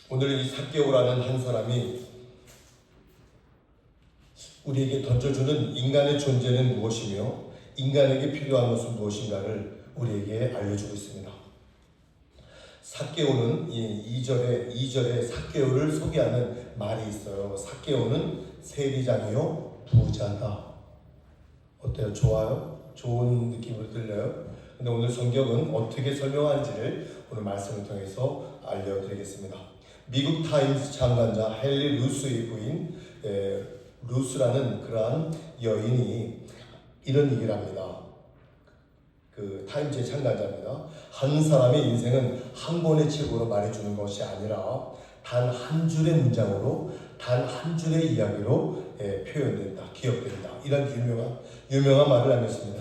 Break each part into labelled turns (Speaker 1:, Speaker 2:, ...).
Speaker 1: 오늘 이 삭개오라는 한 사람이 우리에게 던져주는 인간의 존재는 무엇이며 인간에게 필요한 것은 무엇인가를 우리에게 알려주고 있습니다. 삭개오는 2절에 삭개오를 소개하는 말이 있어요. 삭개오는 세리장이요 부자다. 어때요? 좋아요? 좋은 느낌으로 들려요? 근데 오늘 성경은 어떻게 설명하는지를 오늘 말씀을 통해서 알려드리겠습니다. 미국 타임스 창간자 헨리 루스의 부인 루스라는 그러한 여인이 이런 얘기를 합니다. 그 타임즈의 창간자입니다. 한 사람의 인생은 한 권의 책으로 말해주는 것이 아니라 단 한 줄의 문장으로, 단 한 줄의 이야기로 표현된다, 기억된다. 이런 유명한 말을 남겼습니다.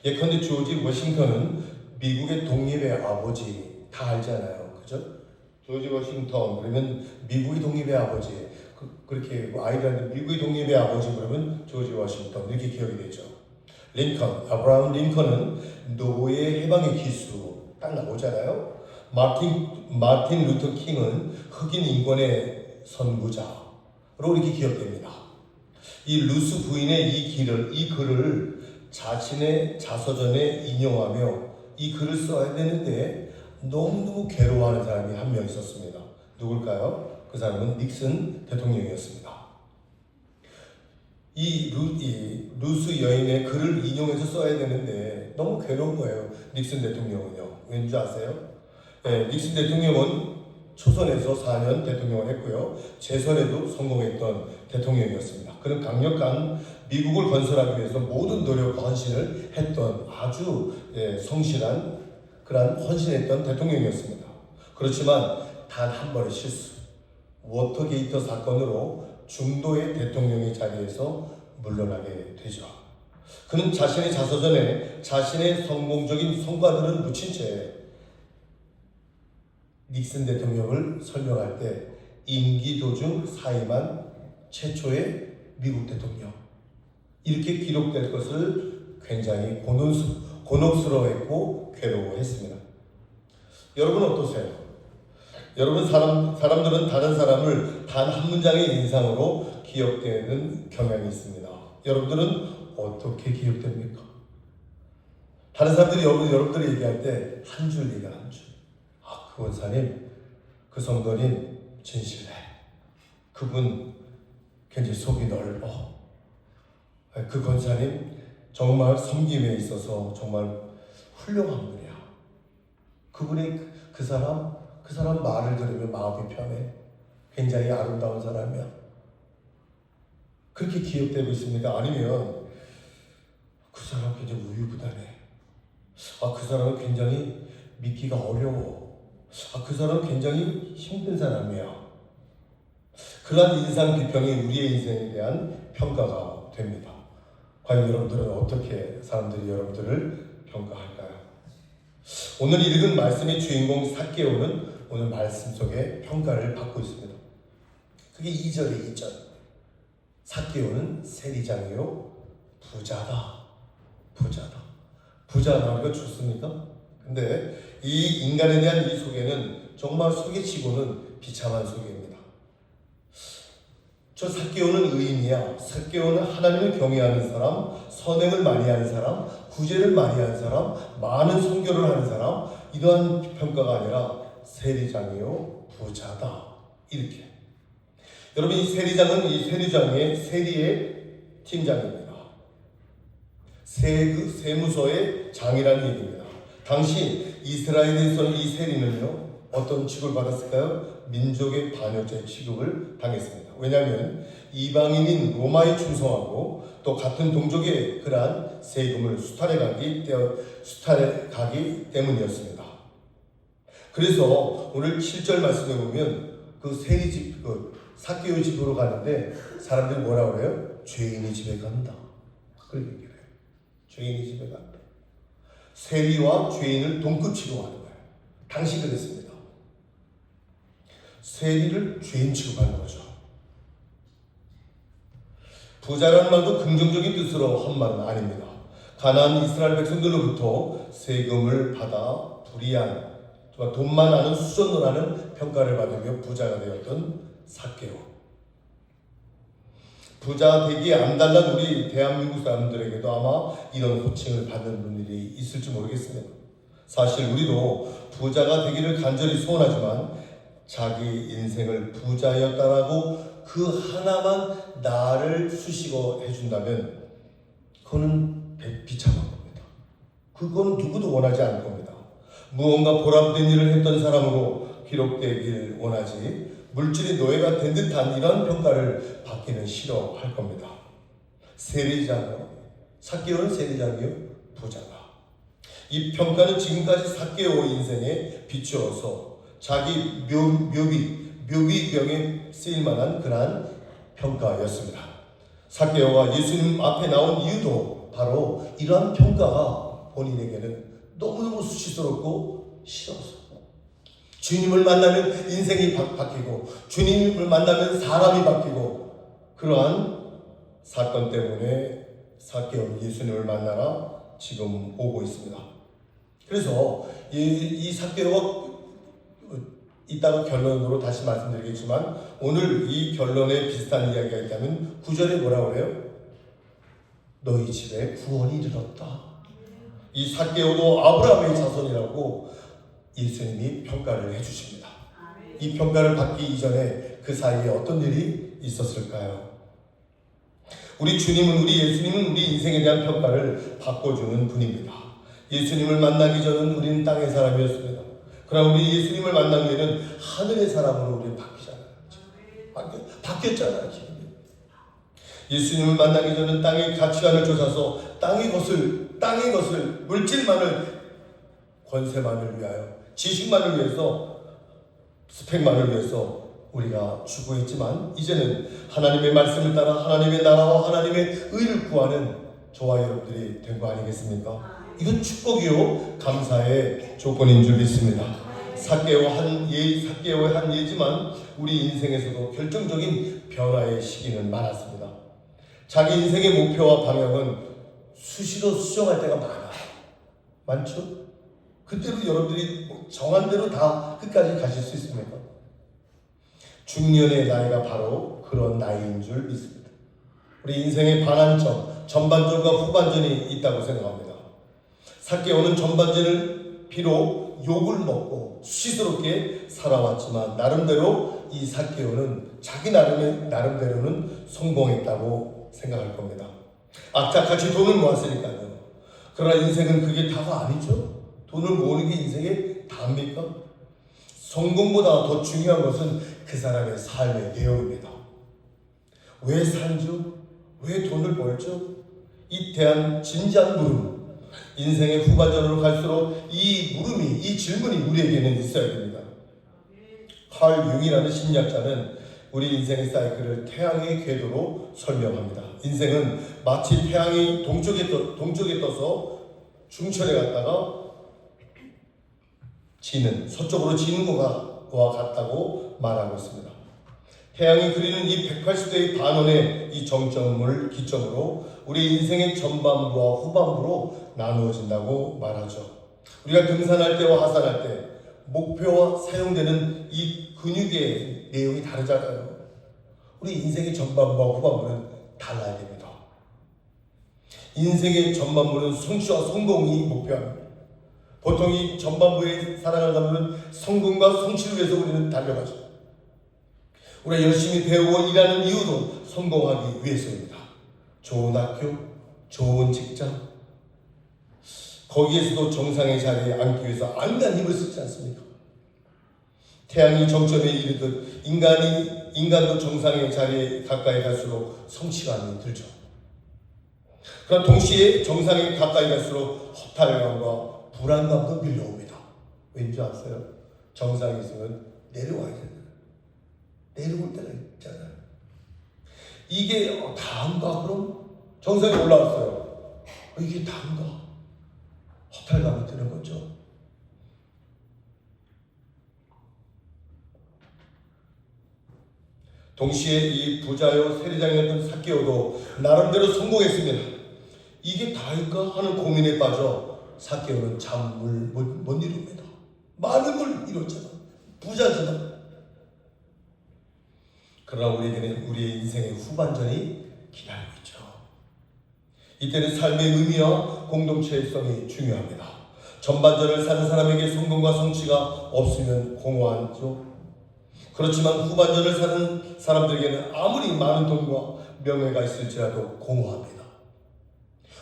Speaker 1: 예컨대 조지 워싱턴은 미국의 독립의 아버지, 다 알잖아요, 그죠? 조지 워싱턴 그러면 미국의 독립의 아버지, 그렇게 아이들한테 미국의 독립의 아버지 그러면 조지 워싱턴 이렇게 기억이 되죠. 링컨, 아브라함 링컨은 노예 해방의 기수 딱 나오잖아요. 마틴 루터 킹은 흑인 인권의 선구자로 이렇게 기억됩니다. 이 루스 부인의 이 글을 자신의 자서전에 인용하며 이 글을 써야 되는데 너무너무 괴로워하는 사람이 한 명 있었습니다. 누굴까요? 그 사람은 닉슨 대통령이었습니다. 이 루스 여인의 글을 인용해서 써야 되는데 너무 괴로운 거예요. 닉슨 대통령은요. 왠지 아세요? 닉슨 대통령은 초선에서 4년 대통령을 했고요. 재선에도 성공했던 대통령이었습니다. 그는 강력한 미국을 건설하기 위해서 모든 노력과 헌신을 했던 아주 성실한 그런 헌신했던 대통령이었습니다. 그렇지만 단 한 번의 실수, 워터게이트 사건으로 중도의 대통령의 자리에서 물러나게 되죠. 그는 자신의 자서전에 자신의 성공적인 성과들을 묻힌 채 닉슨 대통령을 설명할 때 임기 도중 사임한 최초의 미국 대통령 이렇게 기록될 것을 굉장히 곤혹스러워했고 괴로워했습니다. 여러분 어떠세요? 여러분 사람들은 다른 사람을 단 한 문장의 인상으로 기억되는 경향이 있습니다. 여러분들은 어떻게 기억됩니까? 다른 사람들이 여러분들이 얘기할 때 한 줄 얘기가 한 줄. 그 원사님, 그 성도님 진실해. 그분 굉장히 속이 넓어. 그 권사님 정말 섬김에 있어서 정말 훌륭한 분이야. 그분이 그 사람 말을 들으면 마음이 편해. 굉장히 아름다운 사람이야. 그렇게 기억되고 있습니까? 아니면 그 사람 굉장히 우유부단해. 그 사람은 굉장히 믿기가 어려워. 그 사람은 굉장히 힘든 사람이야. 그러한 인상 비평이 우리의 인생에 대한 평가가 됩니다. 과연 여러분들은 어떻게 사람들이 여러분들을 평가할까요? 오늘 읽은 말씀의 주인공 삭개오는 오늘 말씀 속에 평가를 받고 있습니다. 그게 2절에 2절. 삭개오는 세리장이요 부자다. 부자다. 이거 좋습니까? 근데 이 인간에 대한 이 소개는 정말 소개치고는 비참한 소개입니다. 저 삭개오는 의인이야. 삭개오는 하나님을 경외하는 사람, 선행을 많이 하는 사람, 구제를 많이 하는 사람, 많은 선교를 하는 사람, 이러한 평가가 아니라 세리장이요 부자다. 이렇게. 여러분 이 세리장은 이 세리의 팀장입니다. 세무서의 장이라는 얘기입니다. 당시 이스라엘에서는 이 세리는요 어떤 취급을 받았을까요? 민족의 반역자의 취급을 당했습니다. 왜냐하면 이방인인 로마에 충성하고 또 같은 동족의 그러한 세금을 수탈해 가기 때문이었습니다. 그래서 오늘 7절 말씀에 보면 그 세리집, 삭개오 집으로 가는데 사람들이 뭐라 그래요? 죄인이 집에 간다. 그렇게 얘기해요. 죄인이 집에 간다. 세리와 죄인을 동급 취급하는 거예요. 당시 그랬습니다. 세리를 죄인 취급하는 거죠. 부자라는 말도 긍정적인 뜻으로 한 말은 아닙니다. 가나안 이스라엘 백성들로부터 세금을 받아 불이한, 돈만 아는 수전노라는 평가를 받으며 부자가 되었던 삭개오. 부자 되기 안달난 우리 대한민국 사람들에게도 아마 이런 호칭을 받는 분들이 있을지 모르겠습니다. 사실 우리도 부자가 되기를 간절히 소원하지만 자기 인생을 부자였다라고 그 하나만 나를 수식어 해준다면 그거는 비참한 겁니다. 그건 누구도 원하지 않을 겁니다. 무언가 보람된 일을 했던 사람으로 기록되길 원하지 물질이 노예가 된 듯한 이런 평가를 받기는 싫어할 겁니다. 세리자요. 삭개오는 세리자요. 부자가. 이 평가는 지금까지 삭개오 인생에 비추어서 자기 묘비병에 쓰일만한 그러한 평가였습니다. 삭개오가 예수님 앞에 나온 이유도 바로 이러한 평가가 본인에게는 너무너무 수치스럽고 싫어서 주님을 만나면 인생이 바뀌고 주님을 만나면 사람이 바뀌고 그러한 사건 때문에 삭개오는 예수님을 만나러 지금 오고 있습니다. 그래서 이 삭개오가 이따가 결론으로 다시 말씀드리겠지만 오늘 이 결론에 비슷한 이야기가 있다면 9절에 뭐라고 그래요? 너희 집에 구원이 이르렀다. 이 삭개오도 아브라함의 자손이라고 예수님이 평가를 해주십니다. 이 평가를 받기 이전에 그 사이에 어떤 일이 있었을까요? 우리 주님은 우리 예수님은 우리 인생에 대한 평가를 바꿔주는 분입니다. 예수님을 만나기 전은 우리는 땅의 사람이었습니다. 그러나 우리 예수님을 만난 후에는 하늘의 사람으로 우리는 바뀌잖아요. 바뀌었잖아요. 예수님을 만나기 전은 땅의 가치관을 쫓아서 땅의 것을 물질만을 권세만을 위하여 지식만을 위해서 스펙만을 위해서 우리가 추구했지만 이제는 하나님의 말씀을 따라 하나님의 나라와 하나님의 의를 구하는 저와 여러분들이 된 거 아니겠습니까? 이건 축복이요 감사의 조건인 줄 믿습니다. 삭개오의 한 예지만 우리 인생에서도 결정적인 변화의 시기는 많았습니다. 자기 인생의 목표와 방향은 수시로 수정할 때가 많죠? 그때로 여러분들이 정한 대로 다 끝까지 가실 수 있습니까? 중년의 나이가 바로 그런 나이인 줄 믿습니다. 우리 인생의 반환점, 전반전과 후반전이 있다고 생각합니다. 삭개오는 전반전을 비록 욕을 먹고 수치스럽게 살아왔지만 나름대로 이 삭개오는 자기 나름대로는 성공했다고 생각할 겁니다. 악착같이 돈을 모았으니까요. 그러나 인생은 그게 다가 아니죠. 돈을 모으는 게 인생의 다입니까? 성공보다 더 중요한 것은 그 사람의 삶의 내용입니다. 왜 살죠? 왜 돈을 벌죠? 이 대한 진지한 물음, 인생의 후반전으로 갈수록 이 물음이, 이 질문이 우리에게는 있어야 됩니다. 칼 융이라는 심리학자는 우리 인생의 사이클을 태양의 궤도로 설명합니다. 인생은 마치 태양이 동쪽에 떠서 중천에 갔다가 서쪽으로 지는 것과 같다고 말하고 있습니다. 태양이 그리는 이 180도의 반원의 이 정점을 기점으로 우리 인생의 전반부와 후반부로 나누어진다고 말하죠. 우리가 등산할 때와 하산할 때 목표와 사용되는 이 근육의 내용이 다르잖아요. 우리 인생의 전반부와 후반부는 달라야 됩니다. 인생의 전반부는 성취와 성공이 목표합니다. 보통 이 전반부에 살아가려면 성공과 성취를 위해서 우리는 달려가죠. 우리가 열심히 배우고 일하는 이유도 성공하기 위해서입니다. 좋은 학교, 좋은 직장, 거기에서도 정상의 자리에 앉기 위해서 안간 힘을 쓰지 않습니까? 태양이 정점에 이르듯 인간도 정상의 자리에 가까이 갈수록 성취감이 들죠. 그러나 동시에 정상에 가까이 갈수록 허탈감과 불안감도 밀려옵니다. 왠지 아세요? 정상에 있으면 내려와야 되잖아요. 내려올 때가 있잖아요. 이게 다인가? 그럼 정상에 올라왔어요. 이게 다인가? 허탈감이 드는 거죠. 동시에 이 부자요 세리장이었던 삭개오도 나름대로 성공했습니다. 이게 다일까 하는 고민에 빠져 삭개오는 잠을 못 이룹니다. 많은 걸 이뤘잖아. 부자잖아. 그러나 우리에게는 우리의 인생의 후반전이 기다리고 있죠. 이때는 삶의 의미와 공동체성이 중요합니다. 전반전을 사는 사람에게 성공과 성취가 없으면 공허하죠. 그렇지만 후반전을 사는 사람들에게는 아무리 많은 돈과 명예가 있을지라도 공허합니다.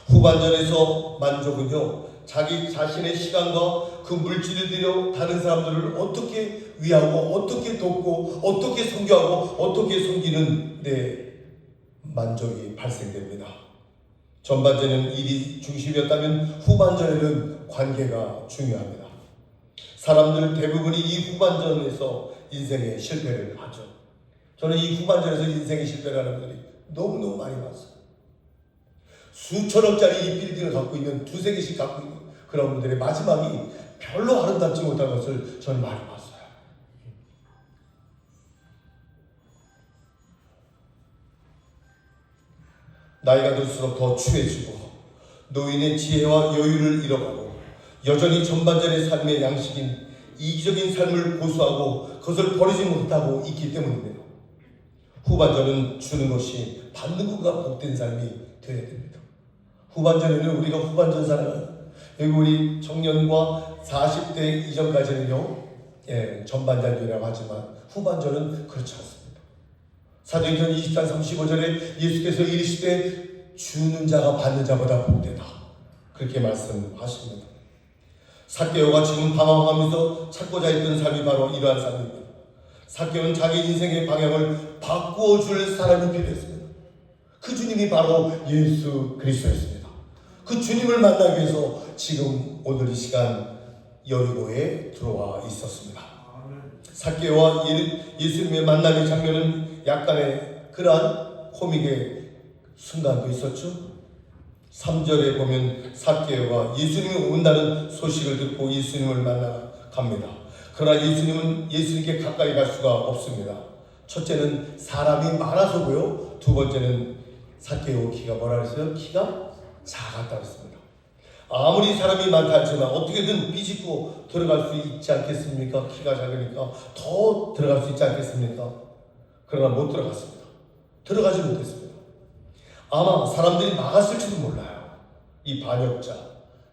Speaker 1: 후반전에서 만족은요, 자기 자신의 시간과 그 물질을 들여 다른 사람들을 어떻게 위하고 어떻게 돕고 어떻게 섬겨하고 어떻게 섬기는 데 만족이 발생됩니다. 전반전은 일이 중심이었다면 후반전에는 관계가 중요합니다. 사람들 대부분이 이 후반전에서 인생의 실패를 하죠. 저는 이 후반전에서 인생의 실패를 하는 분들이 너무너무 많이 봤어요. 수천억짜리 이 빌딩을 갖고 있는, 두세 개씩 갖고 있는 그런 분들의 마지막이 별로 아름답지 못한 것을 저는 많이 봤어요. 나이가 들수록 더 추해지고 노인의 지혜와 여유를 잃어가고 여전히 전반전의 삶의 양식인 이기적인 삶을 고수하고 그것을 버리지 못하고 있기 때문입니다. 후반전은 주는 것이 받는 것과 복된 삶이 되어야 됩니다. 후반전에는 우리가 후반전 살아가는, 여기 우리 청년과 40대 이전까지는요, 전반전이라고 하지만 후반전은 그렇지 않습니다. 사도행전 20장 35절에 예수께서 이르시되 주는 자가 받는 자보다 복되다, 그렇게 말씀하십니다. 삭개오가 지금 방황하면서 찾고자 했던 삶이 바로 이러한 삶입니다. 삭개오는 자기 인생의 방향을 바꾸어 줄 사람이 필요했습니다. 그 주님이 바로 예수 그리스도였습니다. 그 주님을 만나기 위해서 지금 오늘 이 시간 여리고에 들어와 있었습니다. 삭개오와 예수님의 만남의 장면은 약간의 그러한 코믹의 순간도 있었죠. 3절에 보면 삭개오가 예수님이 온다는 소식을 듣고 예수님을 만나 갑니다. 그러나 예수님께 가까이 갈 수가 없습니다. 첫째는 사람이 많아서고요. 두 번째는 삭개오 키가 뭐라 그랬어요? 키가 작았다고 했습니다. 아무리 사람이 많다 하지만 어떻게든 비집고 들어갈 수 있지 않겠습니까? 키가 작으니까 더 들어갈 수 있지 않겠습니까? 그러나 못 들어갔습니다. 들어가지 못했습니다. 아마 사람들이 막았을지도 몰라요. 이 반역자,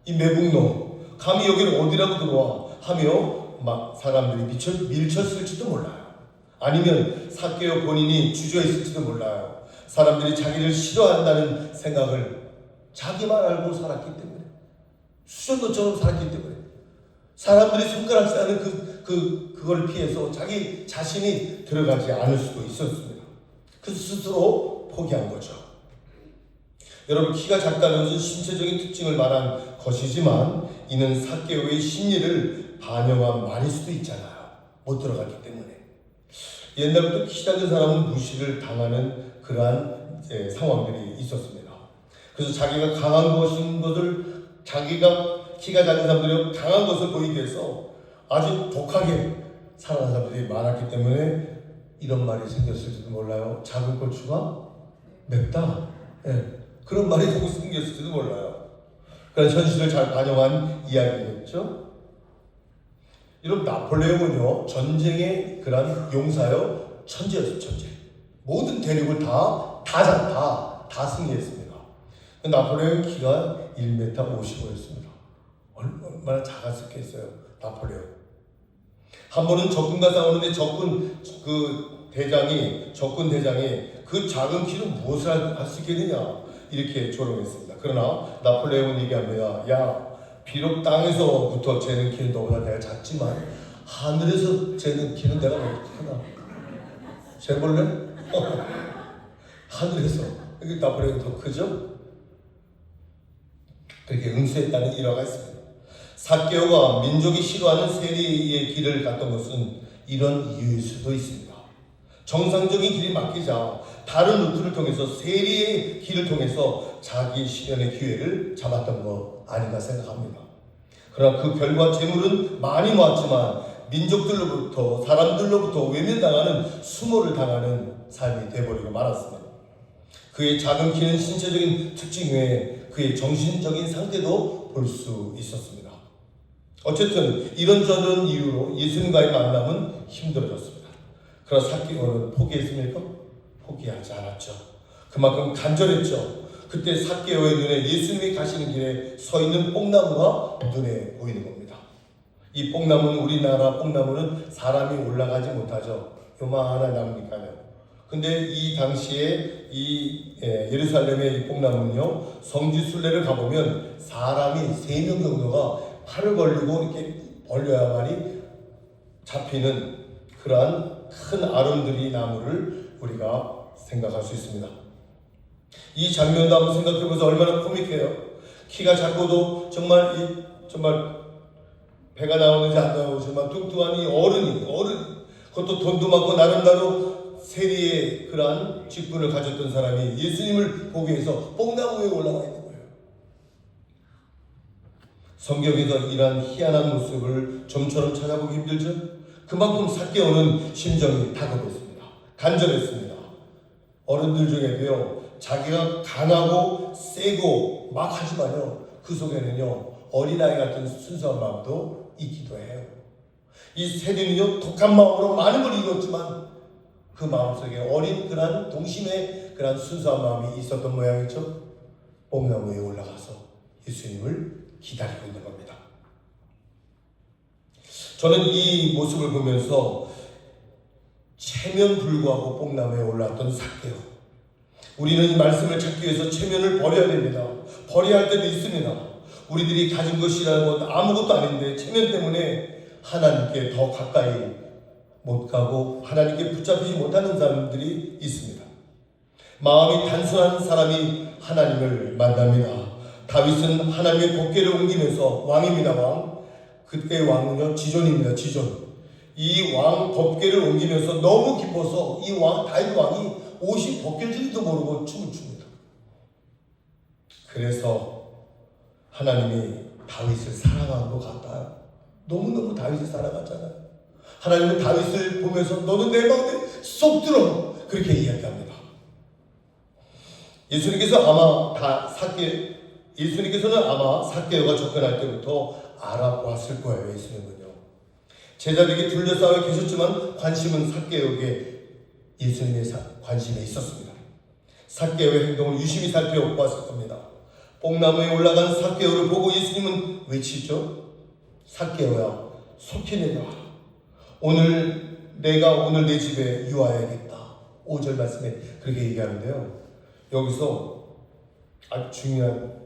Speaker 1: 이 매국노, 감히 여기를 어디라고 들어와 하며 막 사람들이 밀쳤을지도 몰라요. 아니면 삭개오 본인이 주저했을지도 몰라요. 사람들이 자기를 싫어한다는 생각을 자기만 알고 살았기 때문에, 수전도처럼 살았기 때문에, 사람들이 손가락 싸는 그걸 피해서 자기 자신이 들어가지 않을 수도 있었습니다. 그래서 스스로 포기한 거죠. 여러분, 키가 작다는 것은 신체적인 특징을 말한 것이지만 이는 삭개오의 심리를 반영한 말일 수도 있잖아요. 못 들어갔기 때문에. 옛날부터 키 작은 사람은 무시를 당하는 그러한 상황들이 있었습니다. 그래서 자기가 강한 것을, 자기가 키가 작은 사람들이 강한 것을 보이기 위해서 아주 독하게 살아가는 사람들이 많았기 때문에 이런 말이 생겼을지도 몰라요. 작은 고추가 맵다. 그런 말이 생겼을지도 몰라요. 그런 현실을 잘 반영한 이야기겠죠. 이런 나폴레옹은요, 전쟁의 그런 용사요, 천재였어요. 천재. 모든 대륙을 다 승리했습니다. 나폴레옹 키가 1m 55였습니다. 얼마나 작았겠어요, 나폴레옹. 한 번은 적군과 싸우는데 적군 대장이 그 작은 키로 무엇을 할 수 있겠느냐, 이렇게 조롱했습니다. 그러나 나폴레옹은 얘기합니다. 야, 비록 땅에서부터 재는 키는 너보다 내가 작지만 하늘에서 재는 키는 내가 더 크다. 재볼래? 하늘에서. 나폴레옹이 더 크죠? 그렇게 응수했다는 일화가 있습니다. 삭개오가 민족이 싫어하는 세리의 길을 갔던 것은 이런 이유일 수도 있습니다. 정상적인 길이 막히자 다른 루트를 통해서, 세리의 길을 통해서 자기 실현의 기회를 잡았던 거 아닌가 생각합니다. 그러나 그 별과 재물은 많이 모았지만 민족들로부터, 사람들로부터 외면당하는 수모를 당하는 삶이 되어버리고 말았습니다. 그의 작은 키는 신체적인 특징 외에 그의 정신적인 상태도 볼 수 있었습니다. 어쨌든 이런저런 이유로 예수님과의 만남은 힘들어졌습니다. 그러나 삭개오는 포기했습니까? 포기하지 않았죠. 그만큼 간절했죠. 그때 삭개오의 눈에 예수님이 가시는 길에 서 있는 뽕나무가 눈에 보이는 겁니다. 이 뽕나무는, 우리나라 뽕나무는 사람이 올라가지 못하죠. 요만한 나무니까요. 근데 이 당시에 이 예루살렘의 이 뽕나무는요, 성지 순례를 가보면 사람이 3명 정도가 팔을 걸리고 이렇게 벌려야만이 잡히는 그러한 큰 아름드리 나무를 우리가 생각할 수 있습니다. 이 장면도 한번 생각해보세요. 얼마나 코믹해요. 키가 작고도 정말 배가 나오는지 안 나오지만 뚱뚱한 이 어른, 그것도 돈도 많고 나름대로 세리의 그러한 직분을 가졌던 사람이 예수님을 보기 위해서 뽕나무에 올라와 있는 거예요. 성경에서 이러한 희한한 모습을 좀처럼 찾아보기 힘들죠? 그만큼 삭개오는 심정이 다급했습니다. 간절했습니다. 어른들 중에도요, 자기가 강하고 세고 막 하지만요, 그 속에는요, 어린아이 같은 순수한 마음도 있기도 해요. 이 세리는요, 독한 마음으로 많은 걸 이뤘지만 그 마음속에 어린 그런 동심의 그런 순수한 마음이 있었던 모양이죠. 뽕나무에 올라가서 예수님을 기다리고 있는 겁니다. 저는 이 모습을 보면서 체면 불구하고 뽕나무에 올라왔던 삭개오. 우리는 이 말씀을 찾기 위해서 체면을 버려야 됩니다. 버려야 할 때도 있습니다. 우리들이 가진 것이라는 것 아무것도 아닌데 체면 때문에 하나님께 더 가까이 못 가고 하나님께 붙잡히지 못하는 사람들이 있습니다. 마음이 단순한 사람이 하나님을 만납니다. 다윗은 하나님의 법궤를 옮기면서 왕입니다. 왕. 그때 왕은요, 지존입니다. 지존. 이 왕 법궤를 옮기면서 너무 기뻐서 이 왕 다윗 왕이 옷이 벗겨질지도 모르고 춤을 춥니다. 그래서 하나님이 다윗을 사랑한 것 같아요. 너무너무 다윗을 사랑하잖아요. 하나님은 다윗을 보면서 너는 내 마음에 쏙 들어, 그렇게 이야기합니다. 예수님께서는 아마 삭개오가 접근할 때부터 알아보았을 거예요. 예수님은요, 제자들에게 둘러싸여 계셨지만 관심은 삭개오에게 예수님의 관심에 있었습니다. 삭개오의 행동을 유심히 살펴보았을 겁니다. 뽕나무에 올라간 삭개오를 보고 예수님은 외치죠. 삭개오야, 속히 내려와. 내가 오늘 내 집에 유하여야겠다. 5절 말씀에 그렇게 얘기하는데요. 여기서 아주 중요한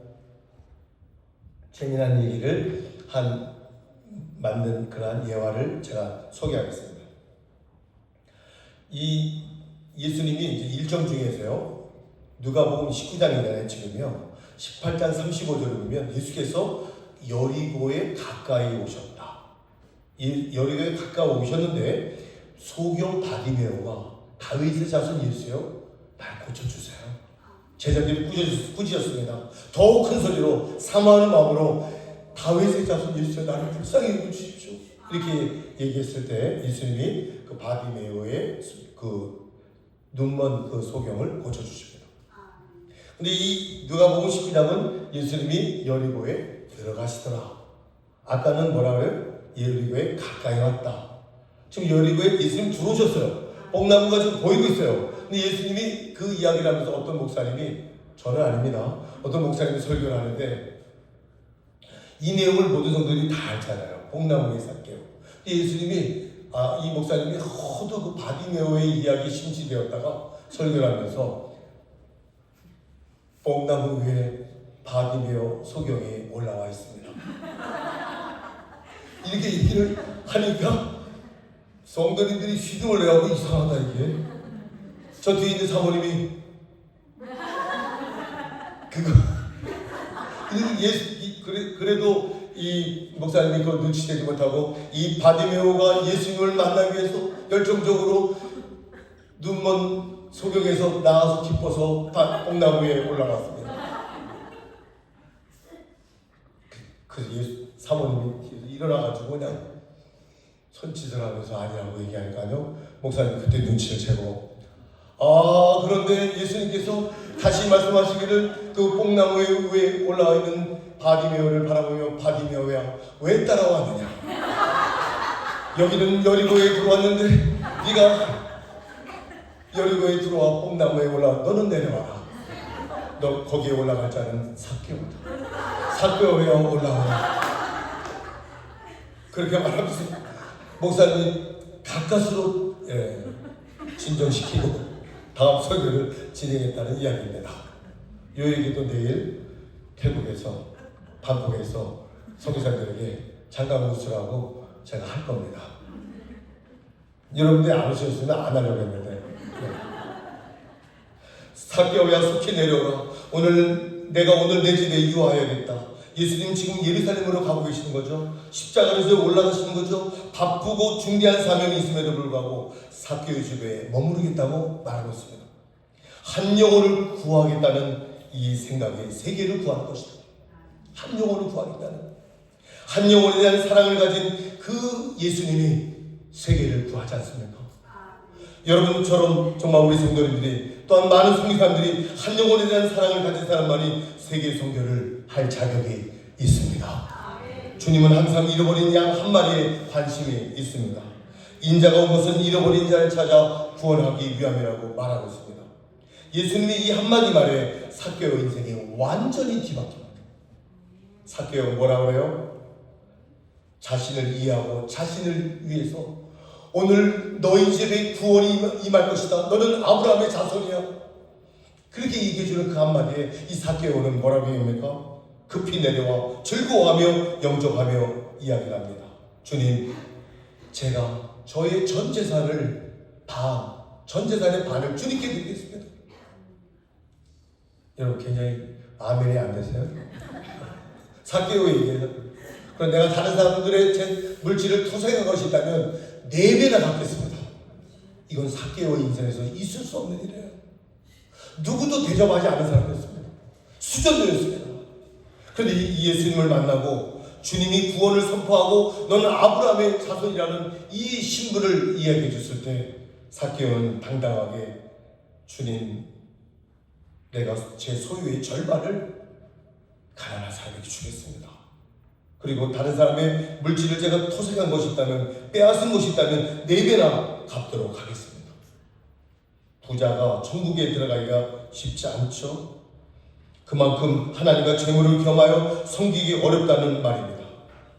Speaker 1: 재미난 얘기를 만든 그러한 예화를 제가 소개하겠습니다. 이 예수님이 이제 일정 중에서요, 누가복음 19장이잖아요. 지금요 18장 35절을 보면 예수께서 여리고에 가까이 오셨다. 여리고에 가까이 오셨는데 소경 바디메오가 다윗의 자손 예수요, 날 고쳐주세요. 제자들이 꾸짖었습니다. 더욱 큰 소리로 사모하는 마음으로 다윗의 자손 예수여, 나를 불쌍히 여겨주십시오. 이렇게 얘기했을 때 예수님이 그 바디메오의 그 눈먼 그 소경을 고쳐주십니다. 근데 이 누가복음 19장은 예수님이 여리고에 들어가시더라. 아까는 뭐라 그래요? 여리고에 가까이 왔다. 지금 여리고에 예수님 들어오셨어요. 뽕나무가 지금 보이고 있어요. 근데 예수님이 그 이야기를 하면서 어떤 목사님이, 저는 아닙니다, 어떤 목사님이 설교를 하는데 이 내용을 모든 성도들이 다 알잖아요. 뽕나무의 삭개오. 근데 예수님이 이 목사님이 허도 그 바디메오의 이야기에 심취되었다가 설교를 하면서 뽕나무 위에 바디메오 소경이 올라와 있습니다. 이렇게 얘기를 하니까 성도님들이 휘둥을 내하고 이상하다 이게. 저 뒤에 있는 사모님이 그래도 이 목사님이 그걸 눈치채지 못하고 이 바디메오가 예수님을 만나기 위해서 열정적으로 눈먼 소경에서 나와서 기뻐서 뽕나무 위에 올라갔습니다. 그래서 사모님이 일어나가지고 그냥 손짓을 하면서 아니라고 얘기하니까요, 목사님 그때 눈치를 채고, 그런데 예수님께서 다시 말씀하시기를 그 뽕나무 위에 올라와 있는 바디메오를 바라보며 바디메오야, 왜 따라왔느냐? 여기는 여리고에 들어왔는데 네가 여리고에 들어와 뽕나무에 올라와. 너는 내려와라. 너 거기에 올라갈 자는 삭개오다. 삭개오여 올라와라. 그렇게 말하면서 목사님이 가까스로 진정시키고 다음 설교를 진행했다는 이야기입니다. 이 얘기도 내일 태국에서 방콕에서 선교사들에게 잠깐 웃으라고 제가 할 겁니다. 여러분들이 안 오셨으면 안 하려고 했는데 삭개오야 속히 내려오라. 내가 오늘 내 집에 유하여야겠다. 예수님 지금 예루살렘으로 가고 계시는 거죠. 십자가에서 올라가시는 거죠. 바쁘고 중대한 사명이 있음에도 불구하고 삭개오의 집에 머무르겠다고 말하고 있습니다. 한 영혼을 구하겠다는 이 생각에 세계를 구할 것이다. 한 영혼을 구하겠다는, 한 영혼에 대한 사랑을 가진 그 예수님이 세계를 구하지 않습니까? 여러분처럼 정말 우리 성도님들이 또한 많은 성교사님들이 한 영혼에 대한 사랑을 가진 사람만이 세계 선교를 할 자격이 있습니다. 주님은 항상 잃어버린 양 한 마리에 관심이 있습니다. 인자가 온 것은 잃어버린 자를 찾아 구원하기 위함이라고 말하고 있습니다. 예수님이 이 한마디 말에 삭개오 인생이 완전히 뒤바뀝니다. 삭개오 뭐라 그래요? 자신을 이해하고 자신을 위해서 오늘 너희 집에 구원이 임할 것이다. 너는 아브라함의 자손이야. 그렇게 얘기해주는 그 한마디에 이 삭개오는 뭐라고 얘기합니까? 급히 내려와 즐거워하며 영접하며 이야기를 합니다. 주님, 제가 저의 전 재산의 반을 주님께 드리겠습니다. 여러분 굉장히 아멘이 안 되세요? 삭개오 얘기해요. 그럼 내가 다른 사람들의 제 물질을 토색한 것이 있다면 4배나 갚겠습니다. 이건 삭개오의 인생에서 있을 수 없는 일이에요. 누구도 대접하지 않은 사람이었습니다. 수전도였습니다. 그런데 이 예수님을 만나고 주님이 구원을 선포하고 너는 아브라함의 자손이라는 이 신분을 이야기해 줬을 때 삭개오는 당당하게 주님, 내가 제 소유의 절반을 가난한 사람에게 주겠습니다. 그리고 다른 사람의 물질을 제가 토색한 것이 있다면, 빼앗은 것이 있다면 4배나 갚도록 하겠습니다. 부자가 천국에 들어가기가 쉽지 않죠. 그만큼 하나님과 재물을 겸하여 섬기기 어렵다는 말입니다.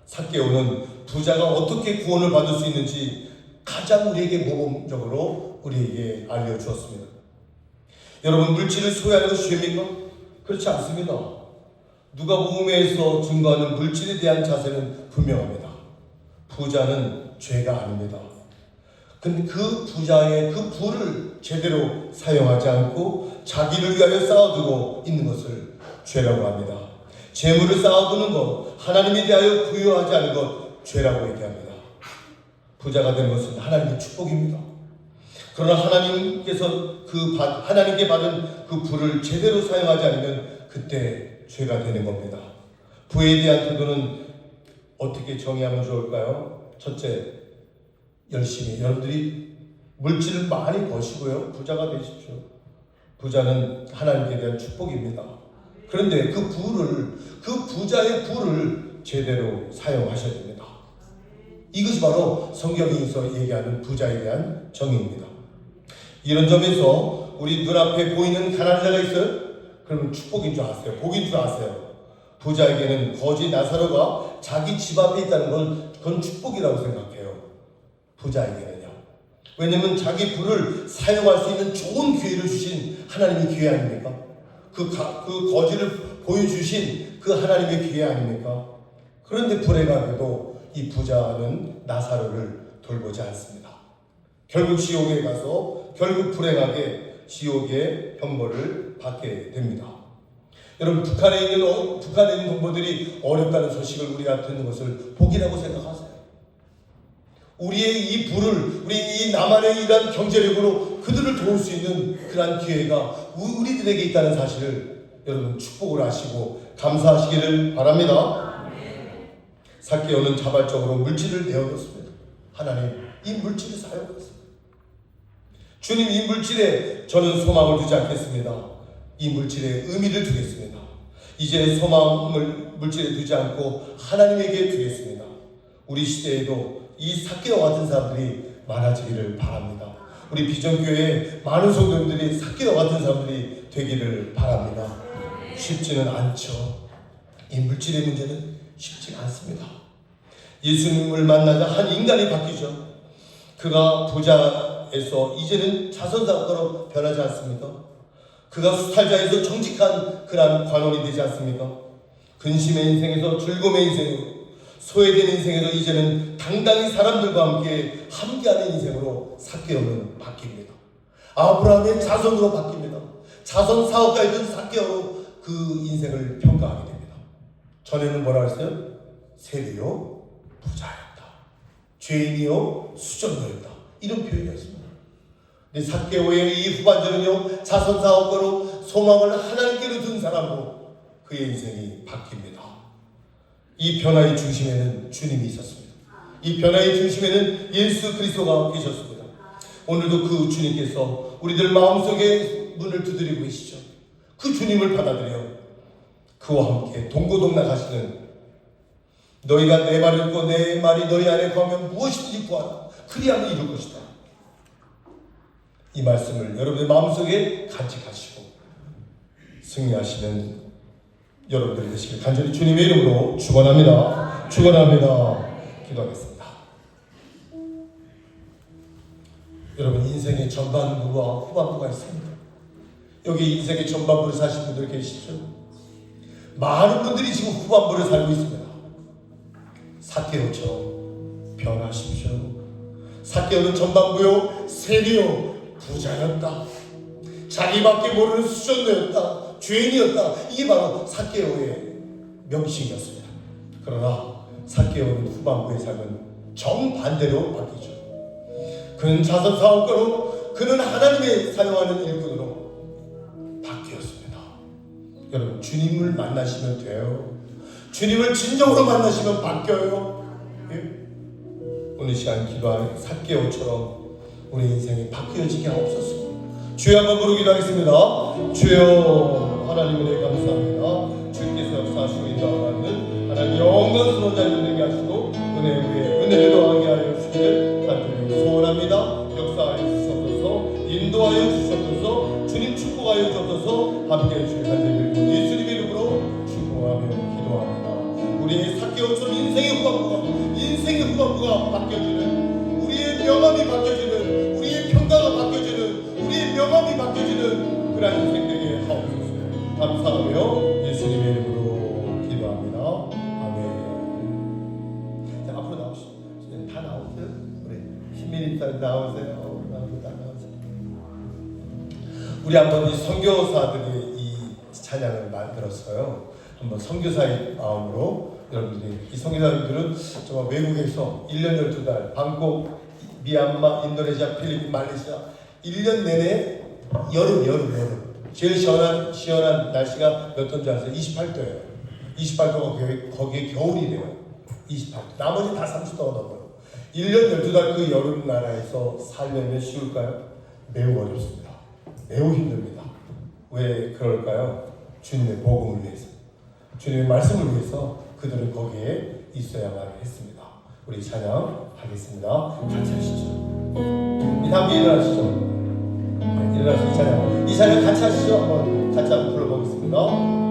Speaker 1: 삭개오는 부자가 어떻게 구원을 받을 수 있는지 가장 우리에게 모범적으로 우리에게 알려주었습니다. 여러분, 물질을 소유하는 것이 죄입니까? 그렇지 않습니다. 누가복음에서 증거하는 물질에 대한 자세는 분명합니다. 부자는 죄가 아닙니다. 근데 그 부자의 그 부를 제대로 사용하지 않고 자기를 위하여 쌓아두고 있는 것을 죄라고 합니다. 재물을 쌓아두는 것, 하나님에 대하여 부여하지 않은 것, 죄라고 얘기합니다. 부자가 되는 것은 하나님의 축복입니다. 그러나 하나님께서 하나님께 받은 그 부를 제대로 사용하지 않으면 그때 죄가 되는 겁니다. 부에 대한 태도는 어떻게 정의하면 좋을까요? 첫째, 열심히 여러분들이 물질을 많이 버시고요, 부자가 되십시오. 부자는 하나님께 대한 축복입니다. 그런데 그 부자의 부를 제대로 사용하셔야 됩니다. 이것이 바로 성경에서 얘기하는 부자에 대한 정의입니다. 이런 점에서 우리 눈앞에 보이는 가난한 자가 있어요? 그러면 축복인 줄 아세요? 복인 줄 아세요? 부자에게는 거지 나사로가 자기 집 앞에 있다는 건 그건 축복이라고 생각해요. 부자에게는요. 왜냐하면 자기 부를 사용할 수 있는 좋은 기회를 주신 하나님의 기회 아닙니까? 그 거지를 보여주신 그 하나님의 기회 아닙니까? 그런데 불행하게도 이 부자는 나사로를 돌보지 않습니다. 결국 지옥에 가서 결국 불행하게 지옥의 형벌을 받게 됩니다. 여러분, 북한에 있는 동포들이 어렵다는 소식을 우리가 듣는 것을 복이라고 생각하세요. 우리의 이 부를, 우리 이 남한의 이러한 경제력으로 그들을 도울 수 있는 그러한 기회가 우리들에게 있다는 사실을 여러분 축복을 하시고 감사하시기를 바랍니다. 삭개오는 자발적으로 물질을 내어놓습니다. 하나님, 이 물질을 사용하겠습니다. 주님, 이 물질에 저는 소망을 두지 않겠습니다. 이 물질에 의미를 두겠습니다. 이제 소망을 물질에 두지 않고 하나님에게 두겠습니다. 우리 시대에도 이 삭개오 같은 사람들이 많아지기를 바랍니다. 우리 비전교회에 많은 성도님들이 삭개오 같은 사람들이 되기를 바랍니다. 쉽지는 않죠. 이 물질의 문제는 쉽지가 않습니다. 예수님을 만나자 한 인간이 바뀌죠. 그가 부자에서 이제는 자선사업가로 변하지 않습니까? 그가 수탈자에서 정직한 그런 관원이 되지 않습니까? 근심의 인생에서 즐거움의 인생으로, 소외된 인생에서 이제는 당당히 사람들과 함께하는 인생으로 삭개오는 바뀝니다. 아브라함의 자손으로 바뀝니다. 자선 사업가였던 삭개오로 그 인생을 평가하게 됩니다. 전에는 뭐라 했어요? 세리요 부자였다, 죄인이요 수전도였다, 이런 표현이었습니다. 근데 삭개오의 이 후반전은요, 자선 사업가로 소망을 하나님께로 둔 사람으로 그의 인생이 바뀝니다. 이 변화의 중심에는 주님이 있었습니다. 이 변화의 중심에는 예수 그리스도가 계셨습니다. 오늘도 그 주님께서 우리들 마음속에 문을 두드리고 계시죠. 그 주님을 받아들여 그와 함께 동고동락 하시는, 너희가 내 말을 듣고 내 말이 너희 안에 거하면 무엇이든지 구하라, 그리하면 이룰 것이다. 이 말씀을 여러분의 마음속에 간직하시고 승리하시는 여러분들이 되시길 간절히 주님의 이름으로 축원합니다. 축원합니다. 기도하겠습니다. 여러분, 인생의 전반부와 후반부가 있습니다. 여기 인생의 전반부를 사신 분들 계시죠? 많은 분들이 지금 후반부를 살고 있습니다. 삭개오처럼 변하십시오. 삭개오는 전반부요, 세리요 부자였다, 자기밖에 모르는 수전도였다, 죄인이었다. 이게 바로 삭개오의 명식이었습니다. 그러나 삭개오는 후반부의 삶은 정반대로 바뀌죠. 그는 자선 사업가로, 그는 하나님의 사용하는 일꾼으로 바뀌었습니다. 여러분, 주님을 만나시면 돼요. 주님을 진정으로 만나시면 바뀌어요. 예? 오늘 시간 기도하는 삭개오처럼 우리 인생이 바뀌어지게 하옵소서. 주여 한번 부르기도 하겠습니다. 주여, 하나님 은혜 감사합니다. 주께서 역사하시고 인도하는 하나님 영광스러운 자녀 되게 하시고 은혜 위에 은혜를 더하게 하여 주시길 간절히 소원합니다. 역사하여 주시옵소서, 인도하여 주시옵소서, 주님 축복하여 주옵소서, 함께해 주시길 간절히 예수님의 이름으로 축복하며 기도합니다. 우리의 삭개오처럼 인생의 후반부가 바뀌어지는, 우리의 명함이 바뀌어지는, 우리의 평가가 바뀌어지는, 우리의 명함이 바뀌어지는 그런 인생 되게 하옵소서. 감사하며 예수님의 이름으로 기도합니다. 아멘. 자, 앞으로 나오시죠. 다 나오세요. 우리 신민입사 나오세요. 나오세요. 우리 한번 이 선교사들이 이 찬양을 만들었어요. 한번 선교사의 마음으로 여러분들이, 이 선교사님들은 정말 외국에서 1년 12달 방콕, 미얀마, 인도네시아, 필리핀, 말레이시아 1년 내내 여름 제일 시원한 날씨가 몇 도인지 아세요? 28도예요. 28도가 거기에 겨울이래요. 28도. 나머지 다 30도가 넘어요. 1년 12달 그 여름 나라에서 살려면 쉬울까요? 매우 어렵습니다. 매우 힘듭니다. 왜 그럴까요? 주님의 복음을 위해서, 주님의 말씀을 위해서 그들은 거기에 있어야만 했습니다. 우리 찬양하겠습니다. 같이 하시죠. 이 함께 일어나시죠. 일어나서 이 찬양 같이 하시죠. 같이 한번 불러보겠습니다.